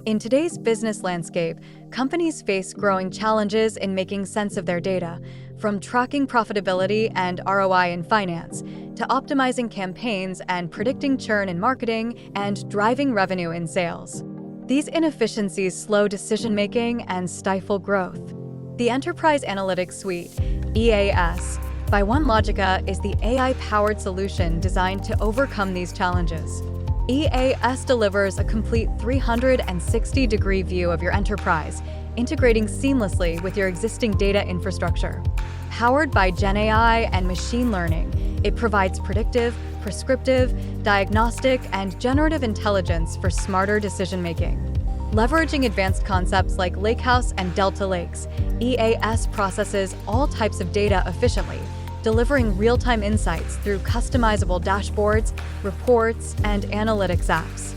In today's business landscape, companies face growing challenges in making sense of their data, from tracking profitability and ROI in finance, to optimizing campaigns and predicting churn in marketing and driving revenue in sales. These inefficiencies slow decision-making and stifle growth. The Enterprise Analytics Suite, EAS, by Onelogica is the AI-powered solution designed to overcome these challenges. EAS delivers a complete 360-degree view of your enterprise, integrating seamlessly with your existing data infrastructure. Powered by GenAI and machine learning, it provides predictive, prescriptive, diagnostic, and generative intelligence for smarter decision-making. Leveraging advanced concepts like lakehouse and delta lakes, EAS processes all types of data efficiently, delivering real-time insights through customizable dashboards, reports, and analytics apps.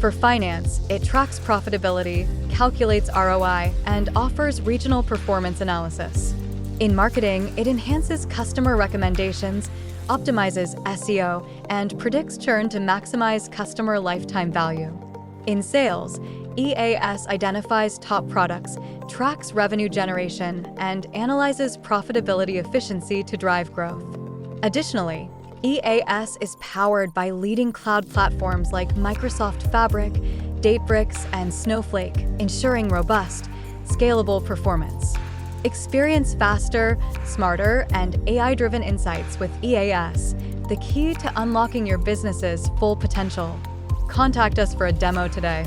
For finance, it tracks profitability, calculates ROI, and offers regional performance analysis. In marketing, it enhances customer recommendations, optimizes SEO, and predicts churn to maximize customer lifetime value. In sales, EAS identifies top products, tracks revenue generation, and analyzes profitability efficiency to drive growth. Additionally, EAS is powered by leading cloud platforms like Microsoft Fabric, Databricks, and Snowflake, ensuring robust, scalable performance. Experience faster, smarter, and AI-driven insights with EAS, the key to unlocking your business's full potential. Contact us for a demo today.